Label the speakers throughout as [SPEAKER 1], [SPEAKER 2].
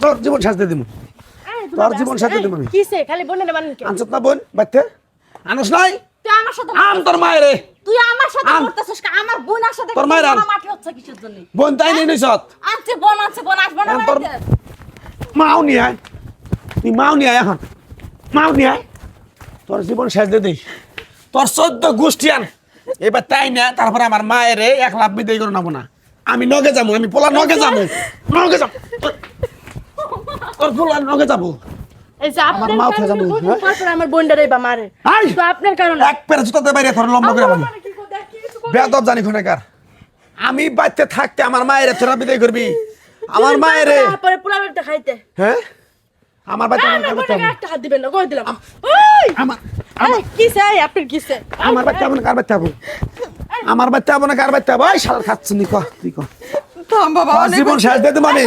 [SPEAKER 1] তোর জীবন সাজতে দিব, তোর জীবন সাজতে দিব।
[SPEAKER 2] কিসে খালি বোনের বানান কে
[SPEAKER 1] আনছত না বোন বাইতে আনস নাই?
[SPEAKER 2] তুই আমার সাথে
[SPEAKER 1] আম তোর মায়ের রে,
[SPEAKER 2] তুই আমার সাথে করতেছিস আমার বোনের সাথে
[SPEAKER 1] তোর মায়ের
[SPEAKER 2] মাটি হচ্ছে কিসের জন্য?
[SPEAKER 1] বোন তাই নেই নিছত
[SPEAKER 2] আনছে বোন আসবে না
[SPEAKER 1] তোর মাও নিয়ে আয়, তুই মাও নিয়ে আয়, এখন মাও নিয়ে আয়, তোর জীবন সাজতে দিই, তোর 14 গোষ্ঠী আন এবার তাই না। তারপরে আমার মায়ের রে 1 লাখ বিদায় করে নেবো না, আমি নগে যাবো, আমি পোলা নগে যাবো, নগে যাবো, তোর পোলা নগে যাবো।
[SPEAKER 2] এই যে আপনার কারণে তারপর আমার বোনটারই বা মারে তো আপনার কারণে
[SPEAKER 1] এক পেরে জুতাতে বাইরে তোর লম্বা করে আমি বেয়াদব জানি খনেকার। আমি বাইতে থাকতে আমার মায়ের তোরা বিদায় করবি, আমার মায়ের
[SPEAKER 2] পরে পোলা বেরতে খাইতে
[SPEAKER 1] হ্যাঁ আমার বাইতে
[SPEAKER 2] একটা হাত দিবেন না কই দিলাম। ওই
[SPEAKER 1] আমার
[SPEAKER 2] কি চাই আপনার কি চাই?
[SPEAKER 1] আমার বাইতে আপন কার বাইতে আপন, আমার বাইতে আপন কার বাইতে আপন, ওই শালা খাচ্ছিস নি ক তুই ক
[SPEAKER 3] থাম বাবা,
[SPEAKER 1] তোর জীবন শেষ দিতে মানে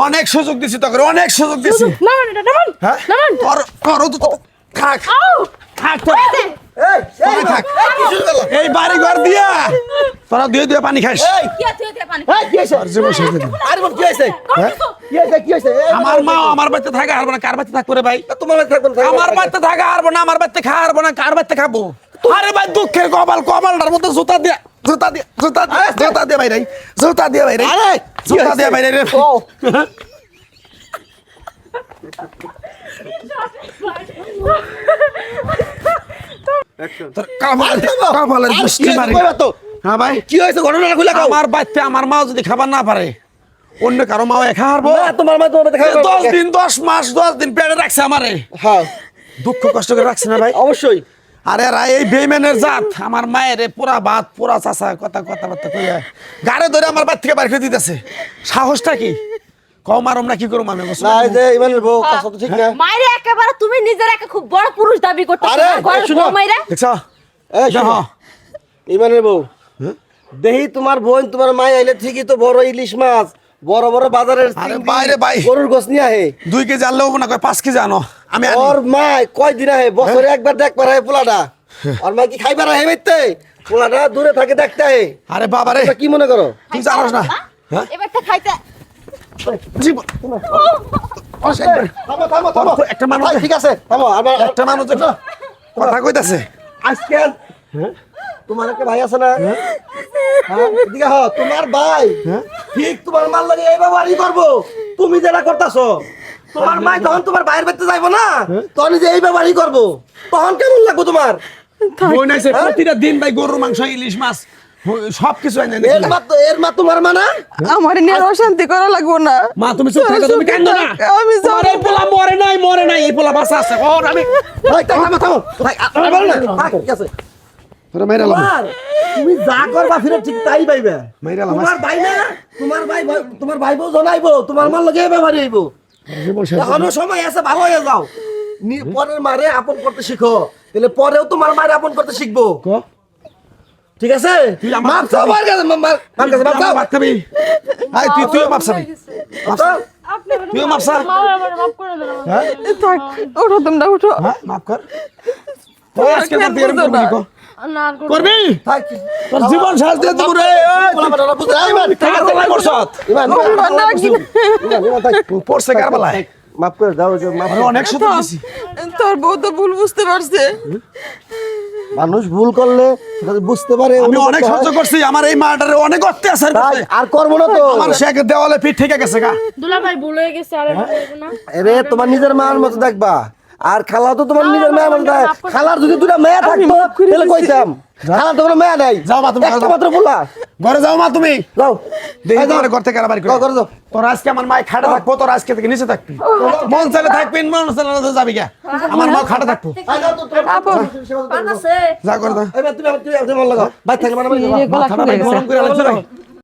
[SPEAKER 1] অনেক সুযোগ দিছি তোকে, অনেক সুযোগ দিছি। হ্যাঁ তোর তোর তো থাক থাক তোর এই থাক এই বাড়ি ঘর দিয়া তোরা দুই দুই পানি খাইস। তোর জীবন শেষ দিতে
[SPEAKER 4] আরে বল কি হইছে? কি হইছে?
[SPEAKER 1] আমার মা আমার বাড়িতে থাকে আর না কার বাড়িতে থাকবে রে ভাই?
[SPEAKER 4] তোমার বাড়িতে থাকবো না।
[SPEAKER 1] আমার বাড়িতে থাকে আর না আমার বাড়িতে খাওয়ার না কার বাড়িতে খাবো? আরে ভাই দুঃখের কপালটার মধ্যে জুতা দিয়ে ভাই রে, জুতা দিয়ে ভাই রে, জুতা দিয়ে ভাই রে। তোর কাপালের গুষ্টি মারি। হ্যাঁ ভাই
[SPEAKER 4] কি হইছে ঘটনাটা খুলে কও।
[SPEAKER 1] আমার বাচ্চা আমার মা যদি খাবার না পারে অন্য কারো মা খাওয়া হারবো?
[SPEAKER 4] না তোমার মা তোমার বাড়িতে খাবে
[SPEAKER 1] 10 দিন 10 মাস 10 দিন পেটে রাখছে আমারে,
[SPEAKER 4] হ্যাঁ
[SPEAKER 1] দুঃখ কষ্ট করে রাখছে না ভাই?
[SPEAKER 4] অবশ্যই।
[SPEAKER 1] আরে রাই এই বেইমানের জাত আমার মায়ের পুরা ভাত পুরা চাচা কথাবার্তা কইয়া গাড়ে ধরে আমার বাড়ি থেকে বাইরে করে দিতেছে। সাহসটা কি কম মারম না কি করুম আমি?
[SPEAKER 4] না এই যে ইমানের বউ কথা তো ঠিক না।
[SPEAKER 2] মাইরে একেবারে তুমি নিজের একা খুব বড় পুরুষ দাবি করতেছ
[SPEAKER 4] আরে,
[SPEAKER 2] না ঘরের
[SPEAKER 4] শুনো।
[SPEAKER 2] বউ মাইরা
[SPEAKER 1] দেখছো?
[SPEAKER 4] এই শোনো,
[SPEAKER 1] দেখো
[SPEAKER 4] ইমানের বউ দেহি তোমার বোন তোমার মা আইলে ঠিকই তো বড় ইলিশ মাছ বড় বড় বাজারের
[SPEAKER 1] আরে
[SPEAKER 4] চিংড়ি,
[SPEAKER 1] বাইরে ভাই
[SPEAKER 4] গরুর গোস নিয়ে আহে।
[SPEAKER 1] 2 কেজি আনলেও না কয় 5 কেজি আনো আমি আনি।
[SPEAKER 4] ওর মা কয় দিন আহে বছরে একবার দেখ পারে পোলাটা। ওর মা কি খাইবার আহে বাইতে? পোলাটা দূরে থাকে দেখতে আহে।
[SPEAKER 1] আরে বাবা রে
[SPEAKER 4] তোমরা কি মনে করো?
[SPEAKER 1] তুই জানোস না হ্যাঁ
[SPEAKER 2] এবার তো খাইতে
[SPEAKER 1] জীবন
[SPEAKER 4] থামো থামো থামো
[SPEAKER 1] একটা মানুষ
[SPEAKER 4] ভাই, ঠিক আছে থামো। আমার
[SPEAKER 1] একটা মানুষ কথা কইতাছে
[SPEAKER 4] আজকে তোমার একটা ভাই আছে না? হ্যাঁ, এদিকে হও, তোমার ভাই ঠিক তোমার মাল লাগে এইভাবে বাড়ি করবো। তুমি যেটা করতেছো তোমার মা যখন তোমার ভাইয়ের বাড়িতে যাইবো না তখন যে এইভাবে বাড়ি করবো তখন কেমন লাগবো তোমার?
[SPEAKER 1] বই নাইছে প্রতিটা দিন ভাই গরুর মাংস ইলিশ মাছ সবকিছু আইনা
[SPEAKER 4] এর মা তোমার মা না?
[SPEAKER 3] আমার নিয়ে অশান্তি করা লাগবো না।
[SPEAKER 1] মা তুমি চুপ থাকো, তুমি কান্দো না।
[SPEAKER 3] আমি
[SPEAKER 1] তোমার এই পোলা মরে নাই এই পোলা বাঁচা আছে। ওর আমি
[SPEAKER 4] ভাই, থামো থামো ভাই, আর বলো না। থাক, ঠিক আছে।
[SPEAKER 1] তোরা মাইরালাম
[SPEAKER 4] তোমার, তুমি যা করবা ফিরে ঠিক তাই পাইবে।
[SPEAKER 1] মাইরালাম
[SPEAKER 4] তোমার ভাই না তোমার ভাই বউ জানাইবো তোমার মাল লগে এইভাবে বাড়ি আইবো। এখনো সময় আছে, ভালো হয়ে যাও। পরের মারে আপন করতে শিখো, তাহলে পরেও তোমার মারে আপন করতে শিখবো। ঠিক আছে? মাপ চাও মার কাছে, মার কাছে মাপ চাও।
[SPEAKER 1] মাপ খাবি আই তুইও মাপ চাবি, তুইও মাপ চা।
[SPEAKER 2] মাফ করে দেন
[SPEAKER 1] হ্যাঁ
[SPEAKER 3] থাক, ওঠো তোমরা ওঠো।
[SPEAKER 1] হ্যাঁ মাপ কর। তুই আজকে তো বিয়ে করবি কো
[SPEAKER 2] না আর করব
[SPEAKER 1] করবি?
[SPEAKER 4] থাক।
[SPEAKER 1] তোর জীবন সাজ দিয়ে দিব রে।
[SPEAKER 4] বলা বলা বুঝ আই মান
[SPEAKER 1] টাকা তো লাই করছত
[SPEAKER 4] ইমান
[SPEAKER 1] পড়ছে কারবালায়।
[SPEAKER 4] মাফ করে দাও, যে মাফ।
[SPEAKER 1] আরে অনেক সুযোগ দিছি।
[SPEAKER 3] তোর বউ তো ভুল বুঝতে পারছে।
[SPEAKER 4] মানুষ ভুল করলে সেটা বুঝতে পারে।
[SPEAKER 1] আমি অনেক সহ্য করছি, আমার এই মাটারে অনেক অত্যাচার করছে।
[SPEAKER 4] আর করবো না তো।
[SPEAKER 1] আমার সে দেওয়ালে পিঠ থেকে গেছে গা।
[SPEAKER 2] দুলা ভাই ভুল হয়ে গেছে আর বলবো না।
[SPEAKER 4] আরে তোমার নিজের মায়ের মতো দেখবা, আর খালা তো তোমার নিজের মেয়ের মতো দেখ। খালার যদি দুটা মেয়ে থাকতো তাহলে কইতাম, খালা তো কোনো মেয়ে নাই।
[SPEAKER 1] যাও মা তুমি
[SPEAKER 4] একটা মাত্র বলা।
[SPEAKER 1] ঘরে যাও মা তুমি।
[SPEAKER 4] যাও
[SPEAKER 1] দেখি
[SPEAKER 4] যাও।
[SPEAKER 1] তোমার ঘর থেকে কারাবারি করে।
[SPEAKER 4] যাও, ঘরে যাও।
[SPEAKER 1] তোর আজকে আমার মায় খাটে থাকবো, তোর আজকে থেকে নিচে থাকবি। মন চাইলে থাকবি, মন চাইলে না তো যাবি গা। আমার মা খাটে থাকবো।
[SPEAKER 4] আয় যাও তো,
[SPEAKER 3] আপন।
[SPEAKER 2] পান আছে
[SPEAKER 1] যা করে দাও।
[SPEAKER 4] এবার তুমি মন লাগাও। ভাই থাকলে মানে
[SPEAKER 1] মাথাটা ভাই গরম করে লাগছে ভাই।